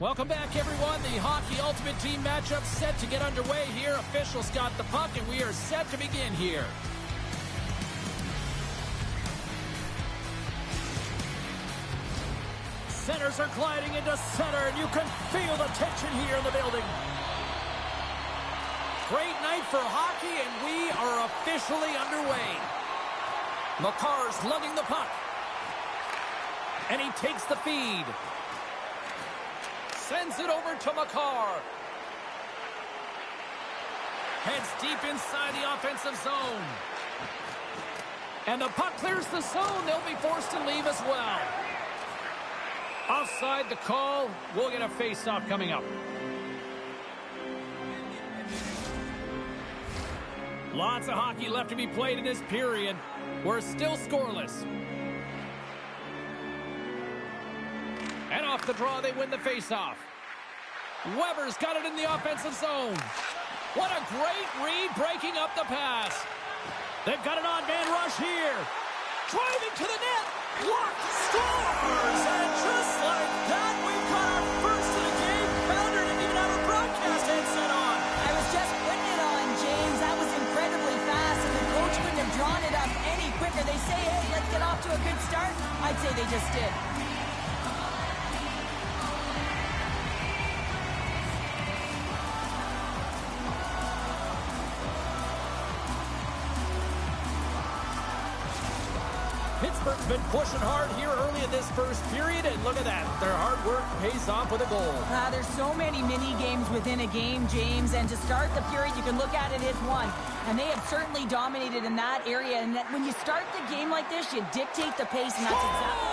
Welcome back, everyone. The Hockey Ultimate Team matchup set to get underway here. Officials got the puck, and we are set to begin here. Centers are gliding into center, and you can feel the tension here in the building. Great night for hockey, and we are officially underway. Makar's lugging the puck. And he takes the feed. Sends it over to Makar. Heads deep inside the offensive zone. And the puck clears the zone. They'll be forced to leave as well. Offside the call. We'll get a face-off coming up. Lots of hockey left to be played in this period. We're still scoreless. And off the draw, they win the faceoff. Weber's got it in the offensive zone. What a great read, breaking up the pass. They've got an on-man rush here. Driving to the net. What? Scores! And just like that, we've got our first of the game. Pounder didn't even have a broadcast headset on. I was just putting it on, James. That was incredibly fast, and the coach couldn't have drawn it up any quicker. They say, hey, let's get off to a good start. I'd say they just did. Pittsburgh's been pushing hard here early in this first period, and look at that. Their hard work pays off with a goal. There's so many mini-games within a game, James, and to start the period, you can look at it as one. And they have certainly dominated in that area, and that when you start the game like this, you dictate the pace, and that's exactly...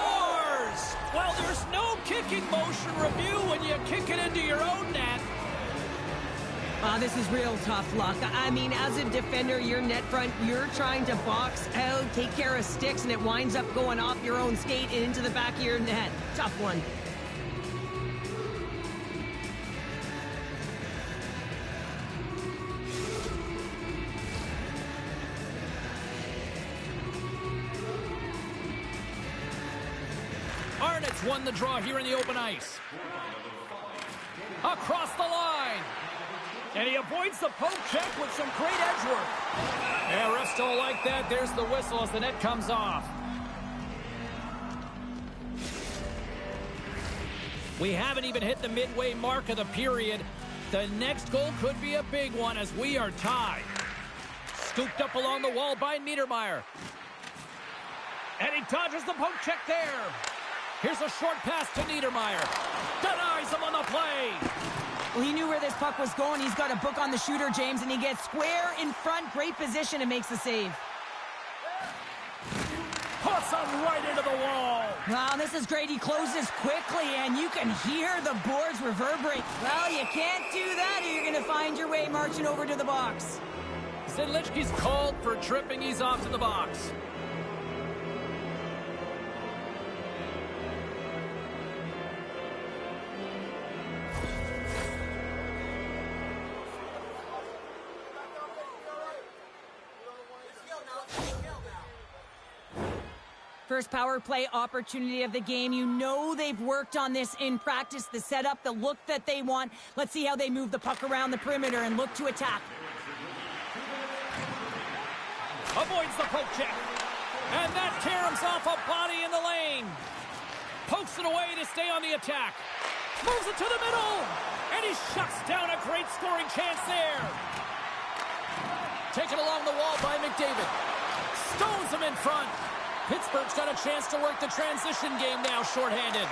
Well, there's no kicking motion review when you kick it into your own net. This is real tough luck. I mean, as a defender, your net front, you're trying to box out, take care of sticks, and it winds up going off your own skate and into the back of your net. Tough one. Arnott's won the draw here in the open ice. Across the line. And he avoids the poke check with some great edge work. Yeah, refs don't like that. There's the whistle as the net comes off. We haven't even hit the midway mark of the period. The next goal could be a big one as we are tied. Scooped up along the wall by Niedermeyer. And he dodges the poke check there. Here's a short pass to Niedermeyer. Denies him on the play. Well, he knew where this puck was going. He's got a book on the shooter, James, and he gets square in front. Great position and makes the save. Puts him right into the wall. Wow, this is great. He closes quickly, and you can hear the boards reverberate. Well, you can't do that, or you're going to find your way marching over to the box. Zidlichky's called for tripping. He's off to the box. First power play opportunity of the game. You know they've worked on this in practice, the setup, the look that they want. Let's see how they move the puck around the perimeter and look to attack. Avoids the poke check. And that caroms off a body in the lane. Pokes it away to stay on the attack. Moves it to the middle. And he shuts down a great scoring chance there. Taken along the wall by McDavid. Stones him in front. Pittsburgh's got a chance to work the transition game now, shorthanded.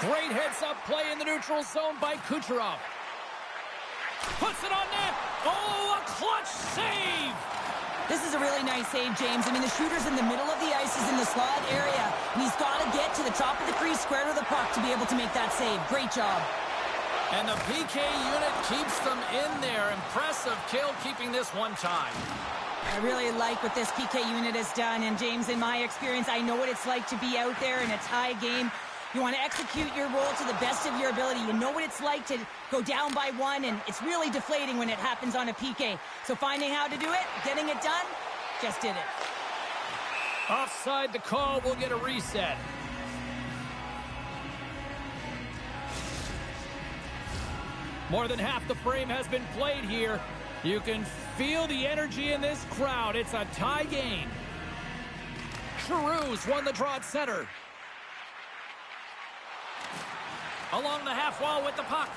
Great heads-up play in the neutral zone by Kucherov. Puts it on net. Oh, a clutch save! This is a really nice save, James. I mean, the shooter's in the middle of the ice. He's in the slot area, and he's got to get to the top of the crease, square to the puck to be able to make that save. Great job. And the PK unit keeps them in there. Impressive kill, keeping this one time. I really like what this PK unit has done. And, James, in my experience, I know what it's like to be out there in a tie game. You want to execute your role to the best of your ability. You know what it's like to go down by one, and it's really deflating when it happens on a PK. So finding how to do it, getting it done, just did it. Offside the call, we'll get a reset. More than half the frame has been played here. You can feel the energy in this crowd. It's a tie game. Giroux's won the draw at center. Along the half wall with the puck.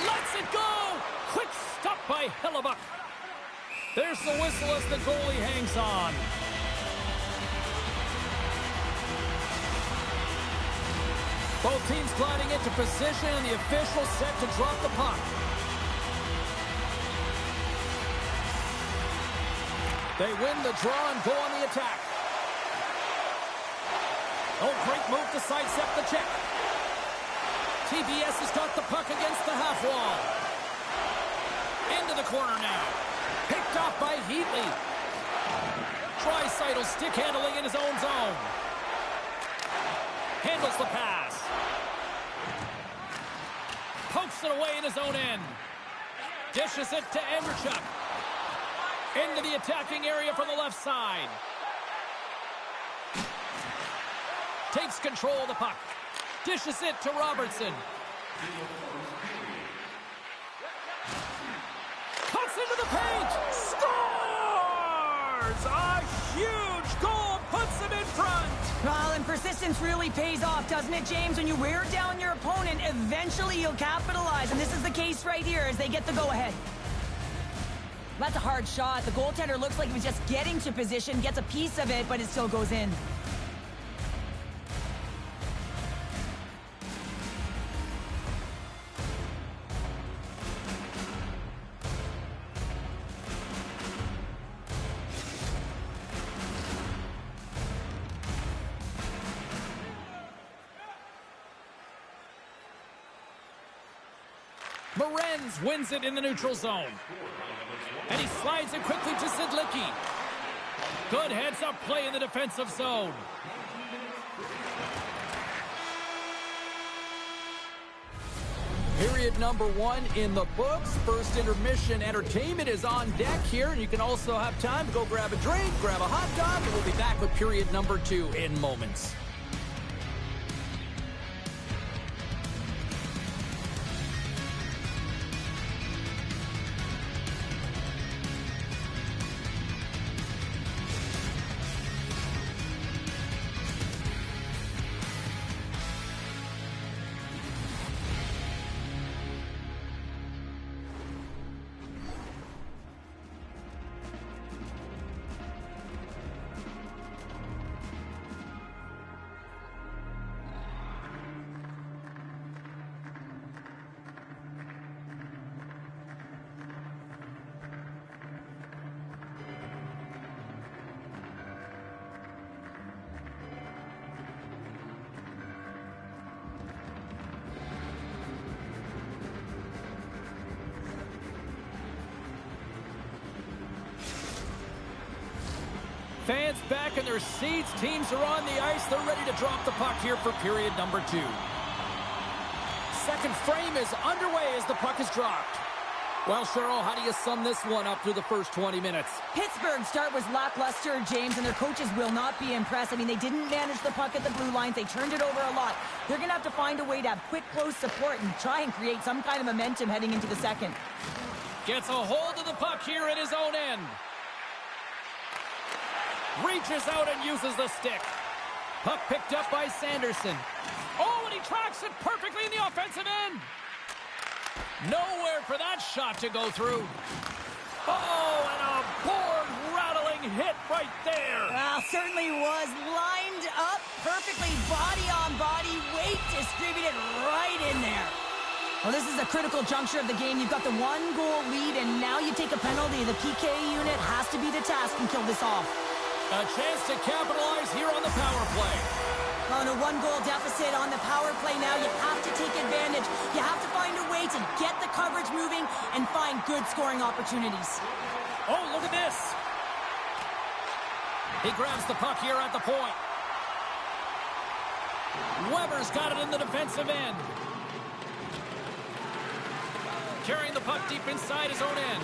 Lets it go! Quick stop by Hellebuck. There's the whistle as the goalie hangs on. Both teams gliding into position, and the official set to drop the puck. They win the draw and go on the attack. Oh, great move to sidestep the check. TBS has got the puck against the half wall. Into the corner now. Picked off by Heatley. Draisaitl stick handling in his own zone. Handles the pass. Pokes it away in his own end. Dishes it to Andrechuk. Into the attacking area from the left side. Takes control of the puck. Dishes it to Robertson. Cuts into the paint. Scores! A huge goal puts him in front. Well, and persistence really pays off, doesn't it, James? When you wear down your opponent, eventually you'll capitalize. And this is the case right here as they get the go-ahead. That's a hard shot. The goaltender looks like he was just getting to position, gets a piece of it, but it still goes in. Morenz wins it in the neutral zone. And he slides it quickly to Sidlicki. Good heads-up play in the defensive zone. Period number 1 in the books. First intermission entertainment is on deck here, and you can also have time to go grab a drink, grab a hot dog, and we'll be back with period number 2 in moments. Fans back in their seats. Teams are on the ice. They're ready to drop the puck here for period number 2. Second frame is underway as the puck is dropped. Well, Cheryl, how do you sum this one up through the first 20 minutes? Pittsburgh's start was lackluster, James, and their coaches will not be impressed. I mean, they didn't manage the puck at the blue lines. They turned it over a lot. They're going to have to find a way to have quick, close support and try and create some kind of momentum heading into the second. Gets a hold of the puck here in his own end. Reaches out and uses the stick. Puck picked up by Sanderson. Oh, and he tracks it perfectly in the offensive end. Nowhere for that shot to go through. Oh, and a board-rattling hit right there. Well, certainly was lined up perfectly, body on body, weight distributed right in there. Well, this is a critical juncture of the game. You've got the 1-goal lead, and now you take a penalty. The PK unit has to be the task and kill this off. A chance to capitalize here on the power play. On a 1-goal deficit on the power play now, you have to take advantage. You have to find a way to get the coverage moving and find good scoring opportunities. Oh, look at this. He grabs the puck here at the point. Weber's got it in the defensive end. Carrying the puck deep inside his own end.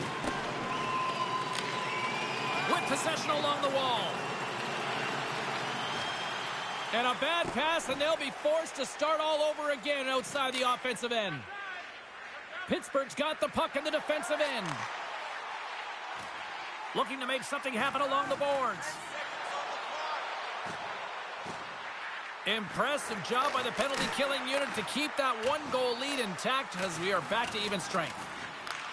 With possession along the wall. And a bad pass, and they'll be forced to start all over again outside the offensive end. Pittsburgh's got the puck in the defensive end. Looking to make something happen along the boards. Impressive job by the penalty-killing unit to keep that one-goal lead intact as we are back to even strength.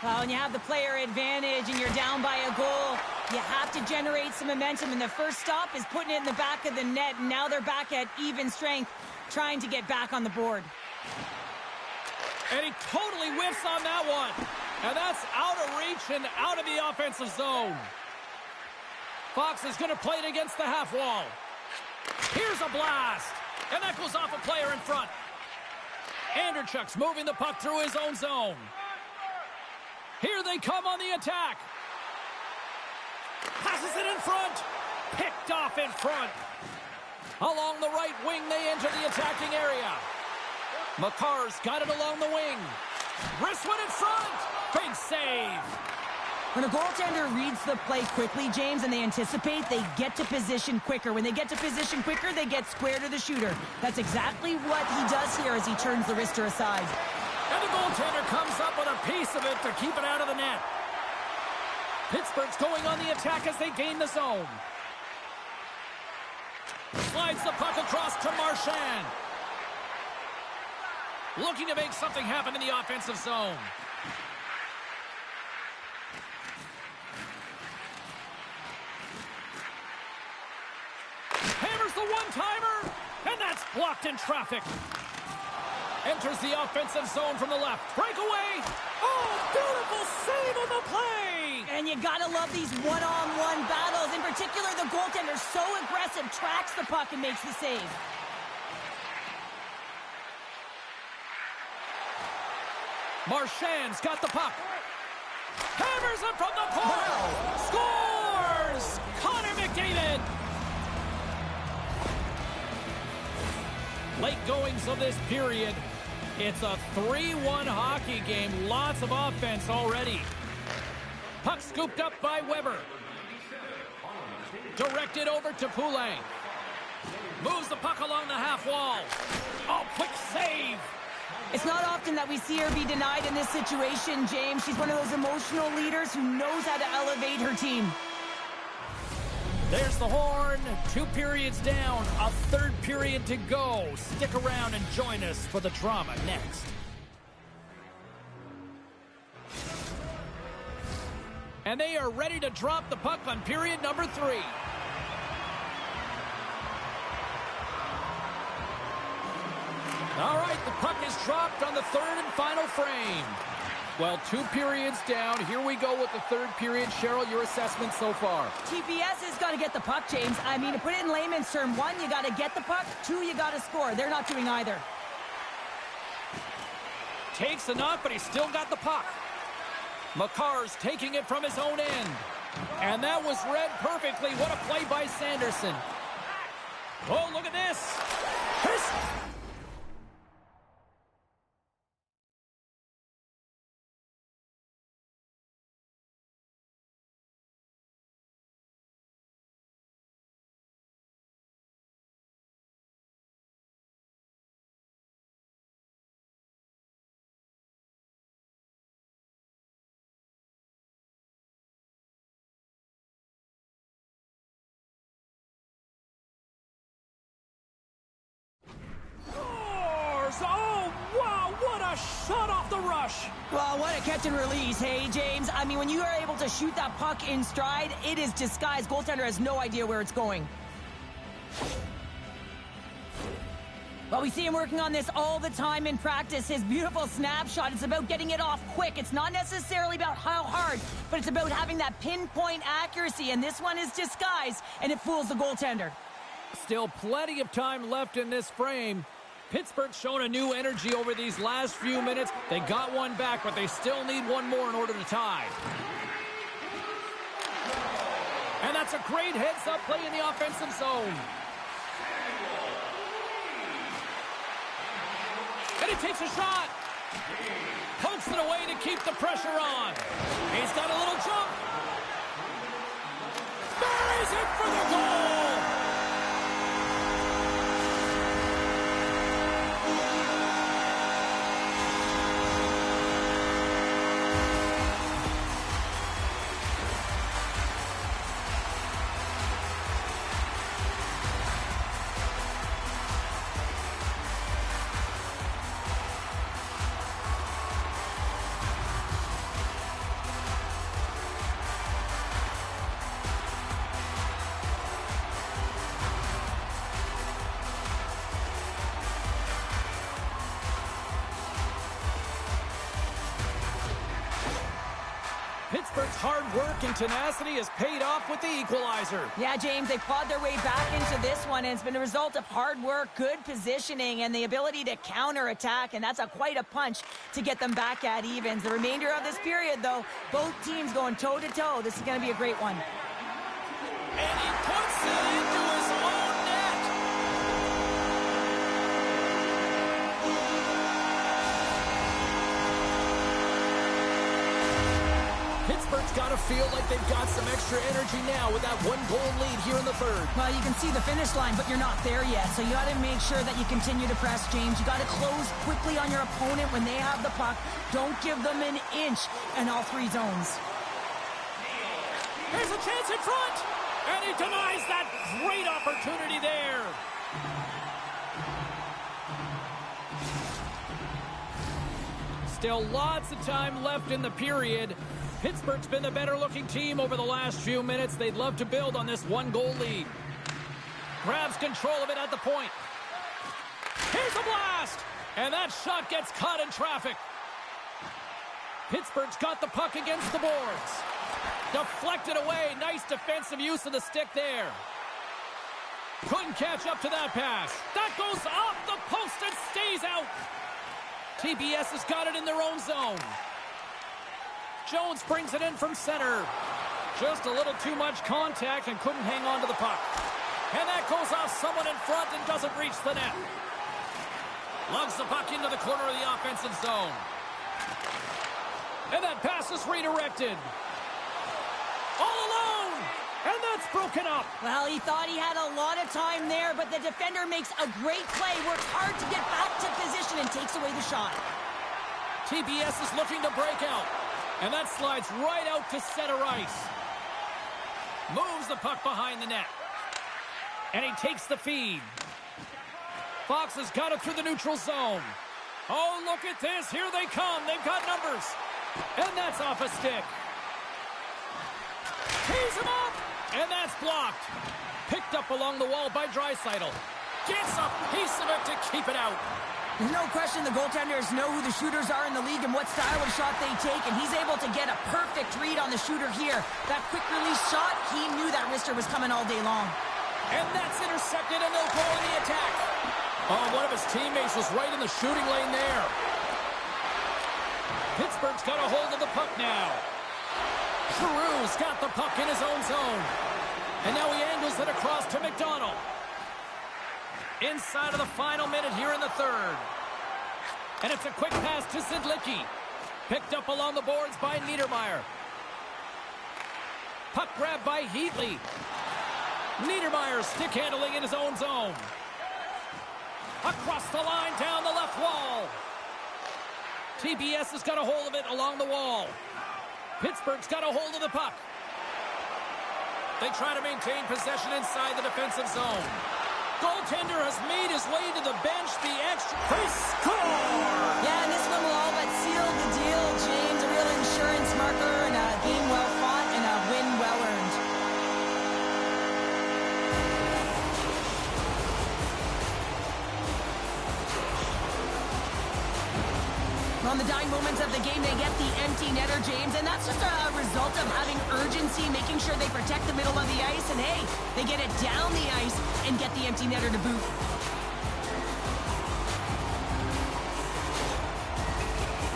Well, when you have the player advantage and you're down by a goal, you have to generate some momentum, and the first stop is putting it in the back of the net, and now they're back at even strength, trying to get back on the board. And he totally whiffs on that one. And that's out of reach and out of the offensive zone. Fox is going to play it against the half wall. Here's a blast. And that goes off a player in front. Anderchuk's moving the puck through his own zone. Here they come on the attack. Passes it in front. Picked off in front. Along the right wing, they enter the attacking area. McCarr's got it along the wing. Wrist one in front. Big save. When a goaltender reads the play quickly, James, and they anticipate, they get to position quicker. When they get to position quicker, they get square to the shooter. That's exactly what he does here as he turns the wrister aside. And the goaltender comes up with a piece of it to keep it out of the net. Pittsburgh's going on the attack as they gain the zone. Slides the puck across to Marchand. Looking to make something happen in the offensive zone. Hammers the one-timer, and that's blocked in traffic. Enters the offensive zone from the left. Breakaway. Oh, beautiful save on the play. And you gotta love these one-on-one battles. In particular, the goaltender, so aggressive, tracks the puck and makes the save. Marchand's got the puck. Hammers it from the point. Scores! Connor McDavid. Late goings of this period. It's a 3-1 hockey game. Lots of offense already. Puck scooped up by Weber. Directed over to Poulin. Moves the puck along the half wall. Oh, quick save. It's not often that we see her be denied in this situation, James. She's one of those emotional leaders who knows how to elevate her team. There's the horn. 2 periods down. A third period to go. Stick around and join us for the drama next. And they are ready to drop the puck on period number 3. All right, the puck is dropped on the third and final frame. Well, 2 periods down. Here we go with the third period. Cheryl, your assessment so far? TPS has got to get the puck, James. I mean, to put it in layman's term, 1, you got to get the puck. 2, you got to score. They're not doing either. Takes enough, but he's still got the puck. McCarr's taking it from his own end. And that was read perfectly. What a play by Sanderson. Oh, look at this. Oh, wow, what a shot off the rush. Well, what a catch and release, hey, James. I mean, when you are able to shoot that puck in stride, it is disguised. Goaltender has no idea where it's going. Well, we see him working on this all the time in practice. His beautiful snapshot, it's about getting it off quick. It's not necessarily about how hard, but it's about having that pinpoint accuracy, and this one is disguised, and it fools the goaltender. Still plenty of time left in this frame. Pittsburgh's shown a new energy over these last few minutes. They got one back, but they still need one more in order to tie. And that's a great heads-up play in the offensive zone. And he takes a shot. Pokes it away to keep the pressure on. He's got a little jump. Buries it for the goal. Pittsburgh's hard work and tenacity has paid off with the equalizer. Yeah, James, they clawed their way back into this one, and it's been a result of hard work, good positioning, and the ability to counterattack, and that's quite a punch to get them back at evens. The remainder of this period, though, both teams going toe-to-toe. This is going to be a great one. And he puts it into his own net. Pittsburgh's got to feel like they've got some extra energy now with that one-goal lead here in the third. Well, you can see the finish line, but you're not there yet. So you got to make sure that you continue to press, James. You got to close quickly on your opponent when they have the puck. Don't give them an inch in all three zones. Here's a chance in front. And he denies that great opportunity there. Still lots of time left in the period. Pittsburgh's been the better-looking team over the last few minutes. They'd love to build on this one-goal lead. Grabs control of it at the point. Here's a blast! And that shot gets caught in traffic. Pittsburgh's got the puck against the boards. Deflected away. Nice defensive use of the stick there. Couldn't catch up to that pass. That goes off the post and stays out. TBS has got it in their own zone. Jones brings it in from center. Just a little too much contact and couldn't hang on to the puck. And that goes off someone in front and doesn't reach the net. Lugs the puck into the corner of the offensive zone. And that pass is redirected. All alone! And that's broken up. Well, he thought he had a lot of time there, but the defender makes a great play, works hard to get back to position, and takes away the shot. TBS is looking to break out. And that slides right out to center ice. Moves the puck behind the net. And he takes the feed. Fox has got it through the neutral zone. Oh, look at this. Here they come. They've got numbers. And that's off a stick. Tees him up. And that's blocked. Picked up along the wall by Draisaitl. Gets a piece of it to keep it out. There's no question the goaltenders know who the shooters are in the league and what style of shot they take, and he's able to get a perfect read on the shooter here. That quick release shot, he knew that wrister was coming all day long. And that's intercepted, and they'll go in the attack. Oh, one of his teammates was right in the shooting lane there. Pittsburgh's got a hold of the puck now. Giroux's got the puck in his own zone. And now he angles it across to McDonald. Inside of the final minute here in the third. And it's a quick pass to Zidlicki. Picked up along the boards by Niedermeyer. Puck grabbed by Heatley. Niedermeyer stick handling in his own zone. Across the line down the left wall. TBS has got a hold of it along the wall. Pittsburgh's got a hold of the puck. They try to maintain possession inside the defensive zone. Goaltender has made his way to the bench. The extra. They score! Yeah, and this one will all but seal the deal, James. A real insurance marker and a game well fought and a win well earned. On the dying moments of the game, they get the empty netter, James, and that's just a result of having urgency, making sure they protect the middle of the ice, and hey, they get it down the ice and get the empty netter to boot.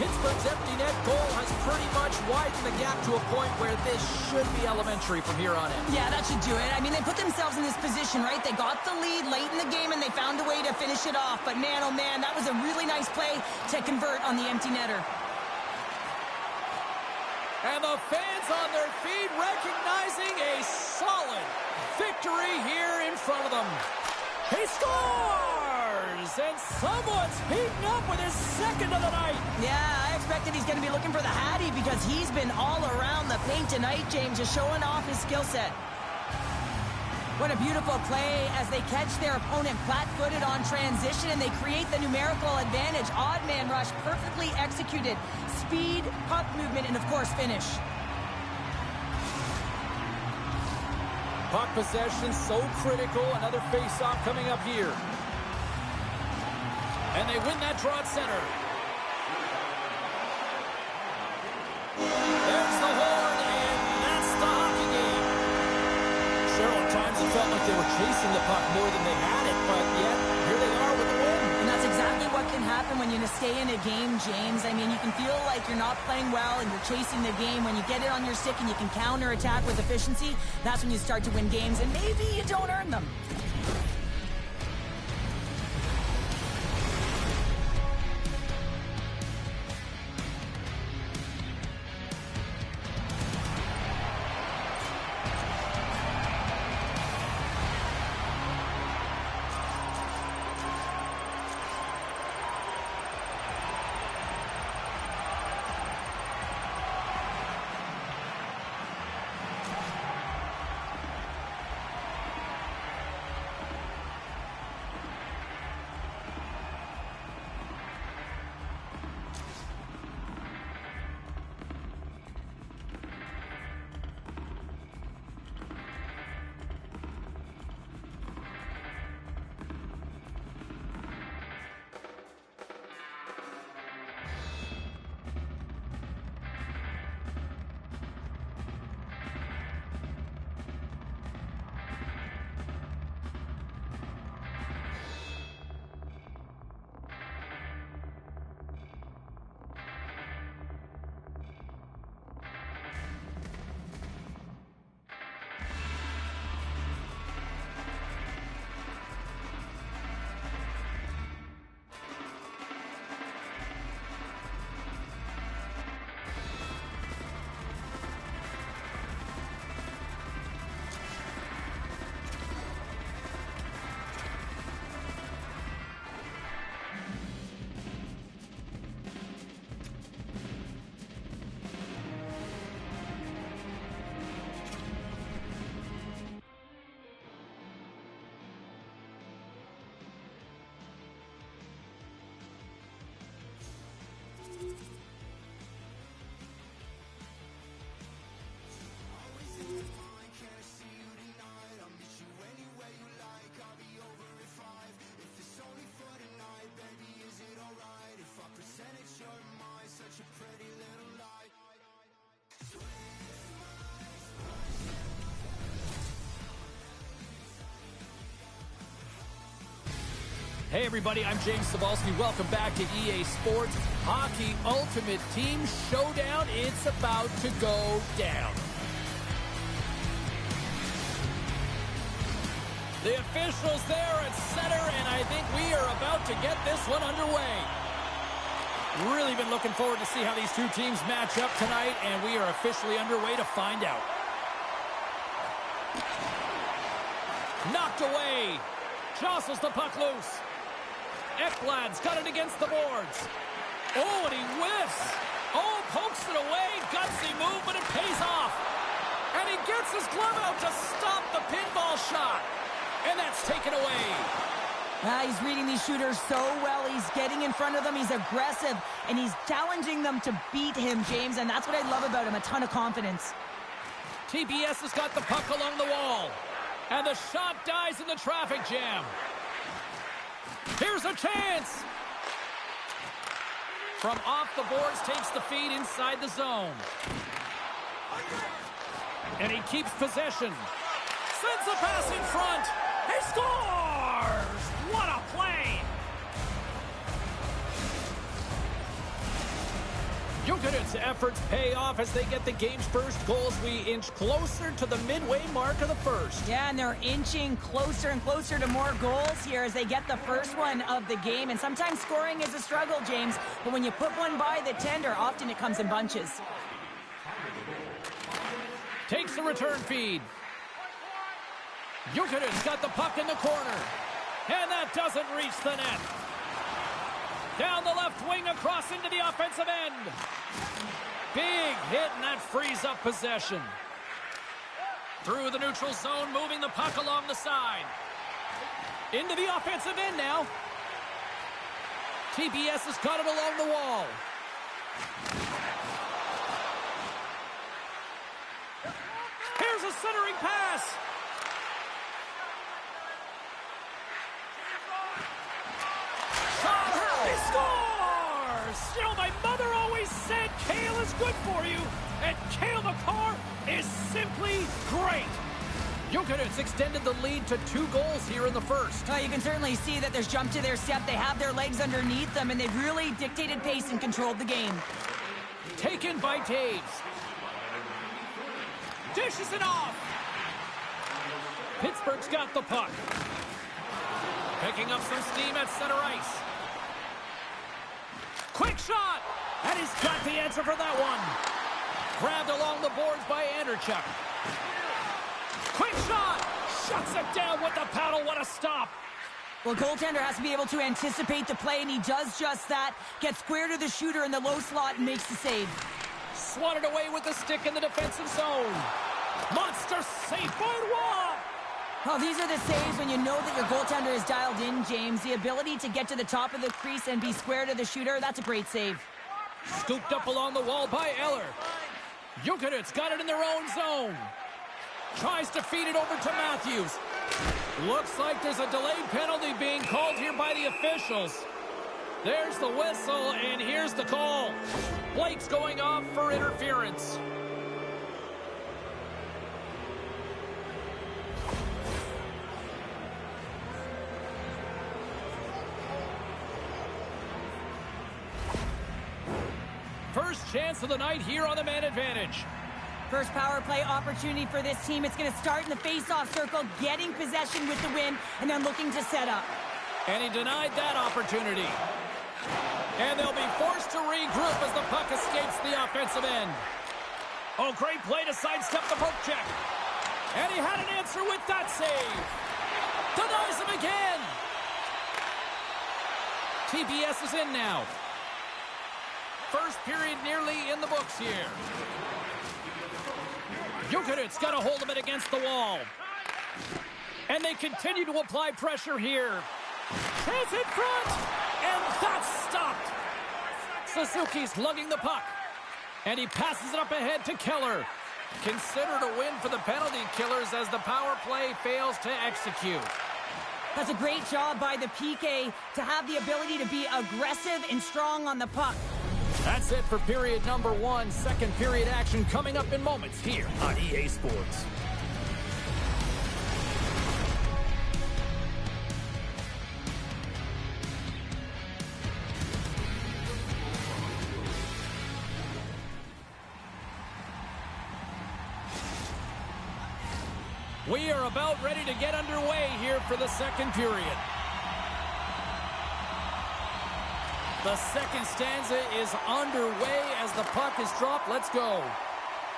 Pittsburgh's empty net goal has pretty much widened the gap to a point where this should be elementary from here on in. Yeah, that should do it. I mean, they put themselves in this position, right? They got the lead late in the game, and they found a way to finish it off. But man, oh man, that was a really nice play to convert on the empty netter. And the fans on their feet recognizing a solid victory here in front of them. He scores! And someone's heating up with his second of the night. Yeah, I expected he's going to be looking for the Hattie because he's been all around the paint tonight, James, just showing off his skill set. What a beautiful play as they catch their opponent flat-footed on transition and they create the numerical advantage. Odd man rush, perfectly executed. Speed, puck movement, and of course, finish. Puck possession so critical. Another face-off coming up here. And they win that draw at center. There's the horn. times it felt like they were chasing the puck more than they had it, but yet, here they are with the win. And that's exactly what can happen when you stay in a game, James. I mean, you can feel like you're not playing well and you're chasing the game. When you get it on your stick and you can counterattack with efficiency, that's when you start to win games, and maybe you don't earn them. Hey everybody, I'm James Cebulski. Welcome back to EA Sports Hockey Ultimate Team Showdown. It's about to go down. The officials there at center, and I think we are about to get this one underway. Really been looking forward to see how these two teams match up tonight, and we are officially underway to find out. Knocked away. Jostles the puck loose. Ekblad's got it against the boards. Oh, and he whiffs. Oh, pokes it away. Gutsy move, but it pays off. And he gets his glove out to stop the pinball shot. And that's taken away. He's reading these shooters so well. He's getting in front of them. He's aggressive, and he's challenging them to beat him, James, and that's what I love about him, a ton of confidence. TBS has got the puck along the wall, and the shot dies in the traffic jam. Here's a chance. From off the boards, takes the feed inside the zone. And he keeps possession. Sends the pass in front. He scores! What a play! Jukadic's efforts pay off as they get the game's first goals. We inch closer to the midway mark of the first. Yeah, and they're inching closer and closer to more goals here as they get the first one of the game. And sometimes scoring is a struggle, James. But when you put one by the tender, often it comes in bunches. Takes the return feed. Jukadic's got the puck in the corner. And that doesn't reach the net. Down the left wing, across into the offensive end. Big hit, and that frees up possession. Through the neutral zone, moving the puck along the side. Into the offensive end now. TBS has got it along the wall. Here's a centering pass. He scores! You know, my mother always said kale is good for you, and Kale McCarr is simply great. Jokic extended the lead to 2 goals here in the first. You can certainly see that there's jump to their step. They have their legs underneath them, and they've really dictated pace and controlled the game. Taken by Taves. Dishes it off. Pittsburgh's got the puck. Picking up some steam at center ice. Quick shot! And he's got the answer for that one. Grabbed along the boards by Anderchuk. Quick shot! Shuts it down with the paddle. What a stop! Well, goaltender has to be able to anticipate the play, and he does just that. Gets square to the shooter in the low slot and makes the save. Swatted away with the stick in the defensive zone. Monster save by Roy! Oh, these are the saves when you know that your goaltender is dialed in, James. The ability to get to the top of the crease and be square to the shooter, that's a great save. Scooped up along the wall by Eller. Jokic got it in their own zone. Tries to feed it over to Matthews. Looks like there's a delayed penalty being called here by the officials. There's the whistle, and here's the call. Blake's going off for interference. First chance of the night here on the man advantage. First power play opportunity for this team. It's going to start in the face-off circle, getting possession with the win, and then looking to set up. And he denied that opportunity. And they'll be forced to regroup as the puck escapes the offensive end. Oh, great play to sidestep the poke check. And he had an answer with that save. Denies him again. TBS is in now. First period nearly in the books here. Jokic's got a hold of it against the wall. And they continue to apply pressure here. Chance in front! And that's stopped! Suzuki's lugging the puck. And he passes it up ahead to Keller. Considered a win for the penalty killers as the power play fails to execute. That's a great job by the PK to have the ability to be aggressive and strong on the puck. That's it for period number 1. Second period action coming up in moments here on EA Sports. We are about ready to get underway here for the second period. The second stanza is underway as the puck is dropped. Let's go.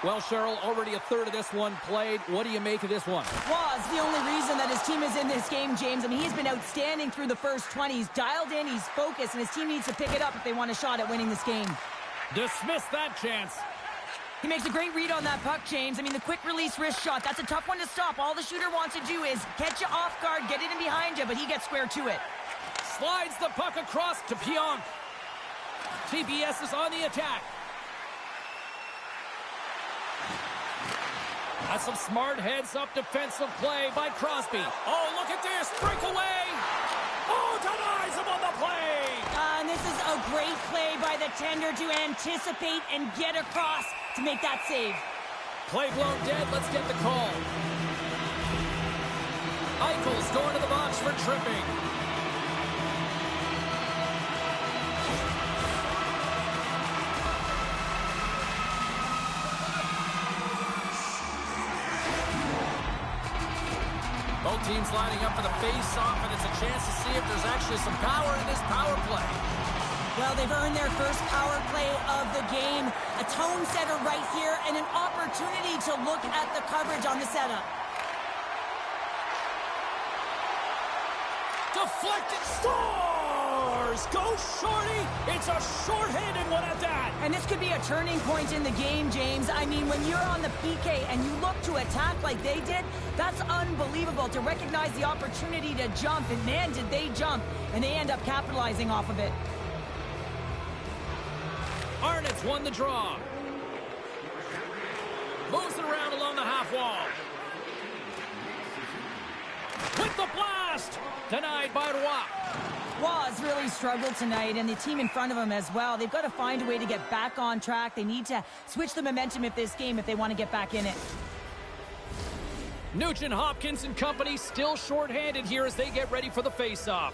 Well, Cheryl, already a third of this one played. What do you make of this one? Well, it's the only reason that his team is in this game, James. I mean, he's been outstanding through the first 20. He's dialed in, he's focused, and his team needs to pick it up if they want a shot at winning this game. Dismiss that chance. He makes a great read on that puck, James. I mean, the quick release wrist shot, that's a tough one to stop. All the shooter wants to do is get you off guard, get it in behind you, but he gets square to it. Slides the puck across to Pionk. TBS is on the attack. That's some smart heads-up defensive play by Crosby. Oh, look at this. Breakaway. Oh, denies him on the play. And this is a great play by the tender to anticipate and get across to make that save. Play blown dead. Let's get the call. Eichel's going to the box for tripping. Both teams lining up for the face-off, and it's a chance to see if there's actually some power in this power play. Well, they've earned their first power play of the game. A tone setter right here, and an opportunity to look at the coverage on the setup. Deflected, stars! Go Shorty! It's a short-handed one at that! And this could be a turning point in the game, James. I mean, when you're on the PK and you look to attack like they did, that's unbelievable to recognize the opportunity to jump. And man, did they jump. And they end up capitalizing off of it. Arnott's won the draw. Moves it around along the half wall. With the blast! Denied by Roy. Waz really struggled tonight, and the team in front of him as well. They've got to find a way to get back on track. They need to switch the momentum of this game if they want to get back in it. Nugent Hopkins and company still shorthanded here as they get ready for the faceoff.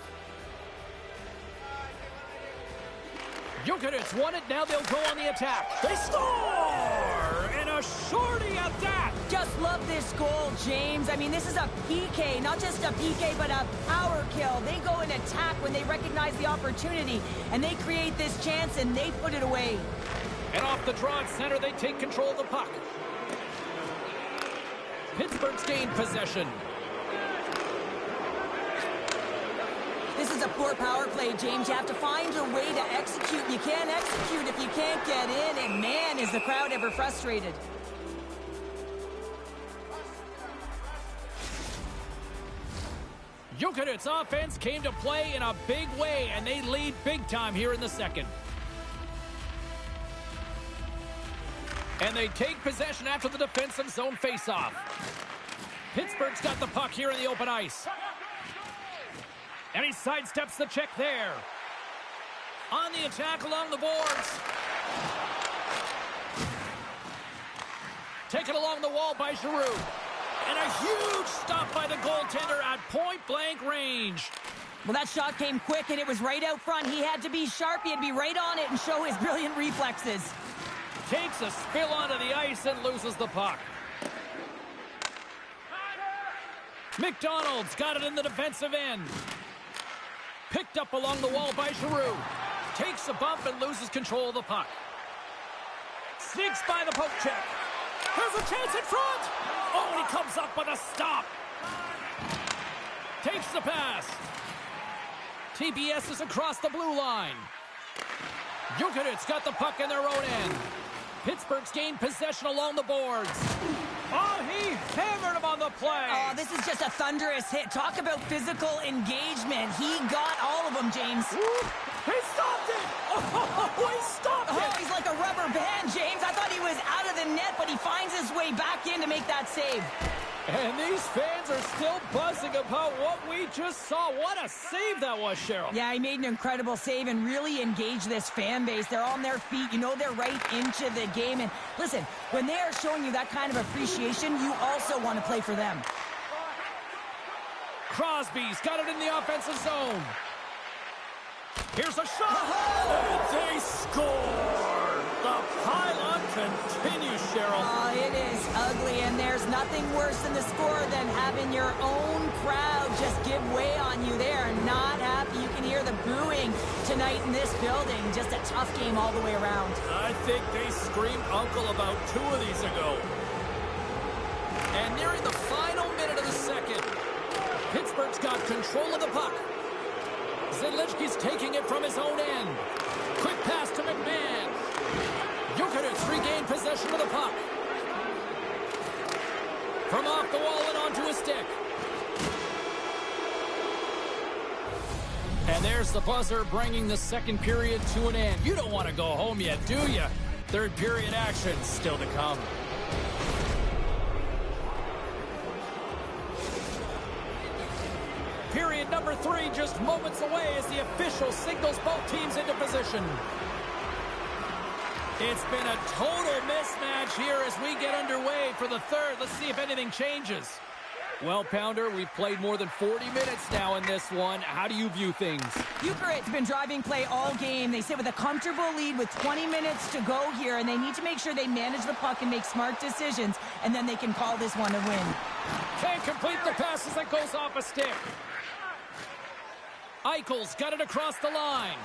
Jokic won it. Now they'll go on the attack. They score! And a shorty at that. Just love this goal, James. I mean, this is a PK, not just a PK, but a power kill. They go and attack when they recognize the opportunity, and they create this chance, and they put it away. And off the draw at center, they take control of the puck. Pittsburgh's gained possession. This is a poor power play, James. You have to find a way to execute. You can't execute if you can't get in, and man, is the crowd ever frustrated. Jokic's offense came to play in a big way, and they lead big time here in the second. And they take possession after the defensive zone faceoff. Pittsburgh's got the puck here in the open ice. And he sidesteps the check there. On the attack along the boards. Taken along the wall by Giroux. And a huge stop by the goaltender at point-blank range. Well, that shot came quick, and it was right out front. He had to be sharp. He had to be right on it and show his brilliant reflexes. Takes a spill onto the ice and loses the puck. McDonald's got it in the defensive end. Picked up along the wall by Giroux. Takes a bump and loses control of the puck. Sneaks by the poke check. There's a chance in front. Oh, and he comes up with a stop. Takes the pass. TBS is across the blue line. Jokic's got the puck in their own end. Pittsburgh's gained possession along the boards. Oh, he hammered him on the play. Oh, this is just a thunderous hit. Talk about physical engagement. He got all of them, James. Ooh, he stopped it. Oh, he stopped it. Oh, he's like a rubber band, James. I thought he was out of the net, but he finds his way back in to make that save. And these fans are still buzzing about what we just saw. What a save that was, Cheryl. Yeah, he made an incredible save and really engaged this fan base. They're on their feet. You know they're right into the game. And listen, when they are showing you that kind of appreciation, you also want to play for them. Crosby's got it in the offensive zone. Here's a shot. Oh! And they score. The pylon continues, Cheryl. Oh, it is ugly, and there's nothing worse than the score than having your own crowd just give way on you. They are not happy. You can hear the booing tonight in this building. Just a tough game all the way around. I think they screamed uncle about 2 of these ago. And nearing the final minute of the second, Pittsburgh's got control of the puck. Zidlichky's taking it from his own end. Quick pass to McMahon. Jokic's regained possession of the puck. From off the wall and onto his stick. And there's the buzzer bringing the second period to an end. You don't want to go home yet, do you? Third period action still to come. Period number 3 just moments away as the official signals both teams into position. It's been a total mismatch here as we get underway for the third. Let's see if anything changes. Well, Pounder, we've played more than 40 minutes now in this one. How do you view things? Ukrain's been driving play all game. They sit with a comfortable lead with 20 minutes to go here, and they need to make sure they manage the puck and make smart decisions, and then they can call this one a win. Can't complete the pass as it goes off a stick. Eichel's got it across the line.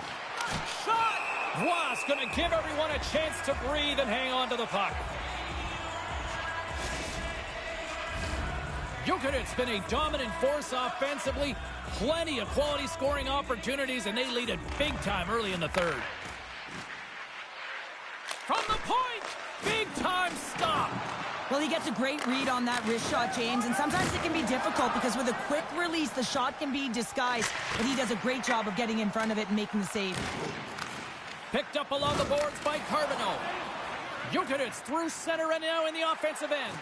Shot! Ross going to give everyone a chance to breathe and hang on to the puck. Jokic's been a dominant force offensively. Plenty of quality scoring opportunities, and they lead it big time early in the third. From the point, big time stop. Well, he gets a great read on that wrist shot, James, and sometimes it can be difficult because with a quick release, the shot can be disguised, but he does a great job of getting in front of it and making the save. Picked up along the boards by Carbonneau. Jokic's through center and now in the offensive end.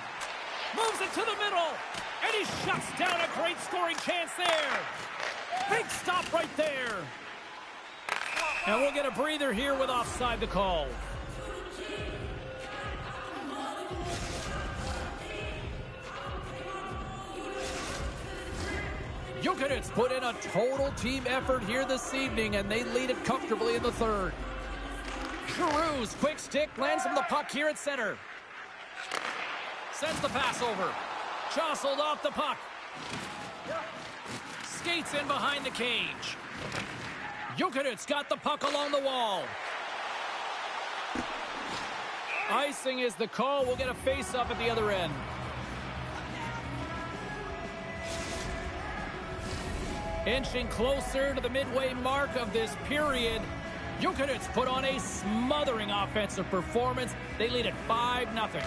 Moves it to the middle, and he shuts down a great scoring chance there. Big stop right there. And we'll get a breather here with offside the call. Luja's put in a total team effort here this evening, and they lead it comfortably in the third. Giroux's quick stick lands him the puck here at center. Sends the pass over. Jostled off the puck. Skates in behind the cage. Luja's got the puck along the wall. Icing is the call. We'll get a face-up at the other end. Inching closer to the midway mark of this period. Luja's put on a smothering offensive performance. They lead at 5-0.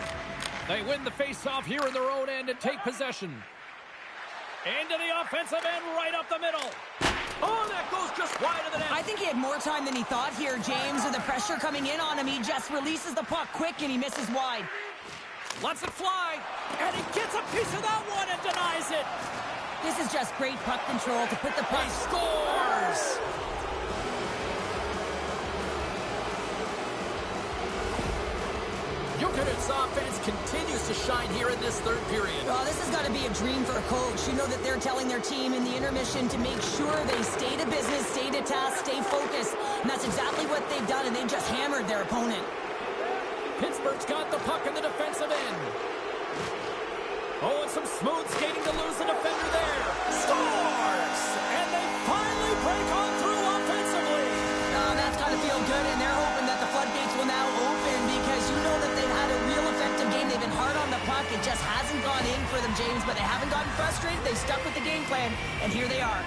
They win the face-off here in their own end and take possession. Into the offensive end, right up the middle. Oh, that goes just wide of the net. I think he had more time than he thought here, James. With the pressure coming in on him, he just releases the puck quick and he misses wide. Lets it fly, and he gets a piece of that one and denies it. This is just great puck control to put the puck. He scores! Luja's offense continues to shine here in this third period. Well, this has got to be a dream for a coach. You know that they're telling their team in the intermission to make sure they stay to business, stay to task, stay focused. And that's exactly what they've done, and they've just hammered their opponent. Pittsburgh's got the puck in the defensive end. Oh, and some smooth skating to lose the defender there. Scores! And they finally break on through offensively. That's got to feel good, and they're hoping that the floodgates will now open because you know that they've had a real effective game. They've been hard on the puck. It just hasn't gone in for them, James, but they haven't gotten frustrated. They've stuck with the game plan, and here they are.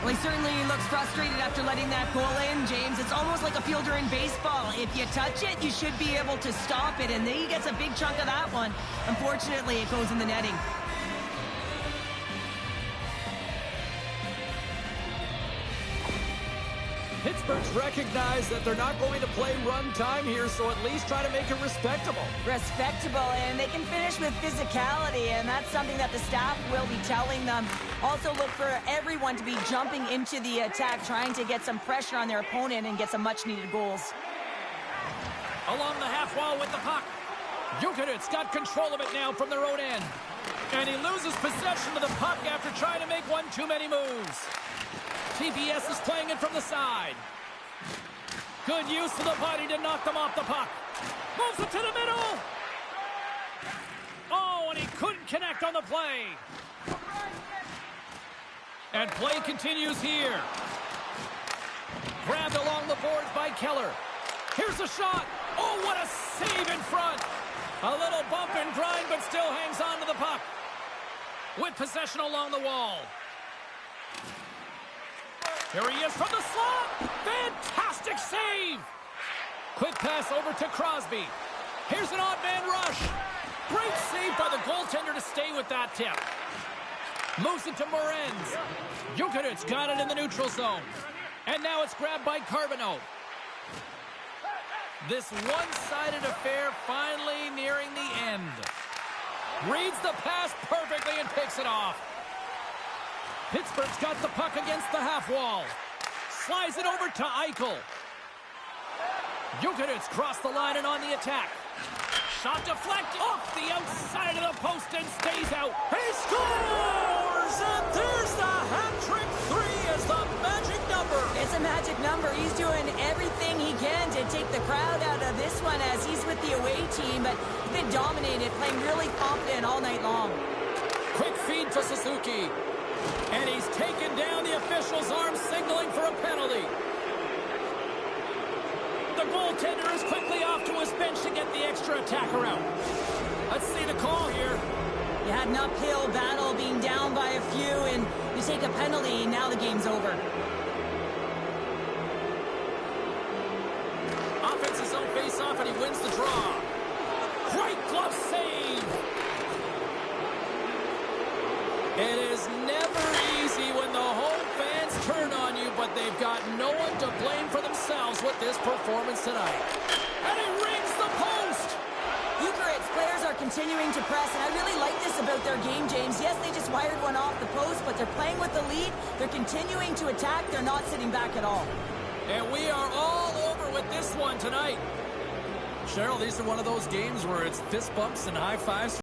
Well, he certainly looks frustrated after letting that goal in, James. It's almost like a fielder in baseball. If you touch it, you should be able to stop it, and then he gets a big chunk of that one. Unfortunately, it goes in the netting. Pittsburgh's recognized that they're not going to play run time here, so at least try to make it respectable. Respectable, and they can finish with physicality, and that's something that the staff will be telling them. Also look for everyone to be jumping into the attack, trying to get some pressure on their opponent and get some much-needed goals. Along the half wall with the puck. Luja's got control of it now from their own end. And he loses possession of the puck after trying to make one too many moves. TPS is playing it from the side. Good use of the body to knock them off the puck. Moves it to the middle. Oh, and he couldn't connect on the play. And play continues here. Grabbed along the boards by Keller. Here's a shot. Oh, what a save in front. A little bump and grind, but still hangs on to the puck. With possession along the wall. Here he is from the slot. Fantastic save. Quick pass over to Crosby. Here's an odd man rush. Great save by the goaltender to stay with that tip. Moves it to Morenz. Luja's got it in the neutral zone. And now it's grabbed by Carbonneau. This one-sided affair finally nearing the end. Reads the pass perfectly and picks it off. Pittsburgh's got the puck against the half wall. Slides it over to Eichel. Luja's crossed the line and on the attack. Shot deflected off the outside of the post and stays out. He scores! And there's the hat-trick three as the magic number. It's a magic number. He's doing everything he can to take the crowd out of this one as he's with the away team, but he's been dominated, playing really confident all night long. Quick feed to Suzuki. And he's taken down the official's arm, signaling for a penalty. The goaltender is quickly off to his bench to get the extra attacker out. Let's see the call here. You had an uphill battle, being down by a few, and you take a penalty, and now the game's over. Offensive zone face-off, and he wins the draw. Great glove save. It is never easy when the home fans turn on you, but they've got no one to blame for themselves with this performance tonight. And he rings the post! Luja's players are continuing to press, and I really like this about their game, James. Yes, they just wired one off the post, but they're playing with the lead. They're continuing to attack. They're not sitting back at all. And we are all over with this one tonight. Cheryl, these are one of those games where it's fist bumps and high fives.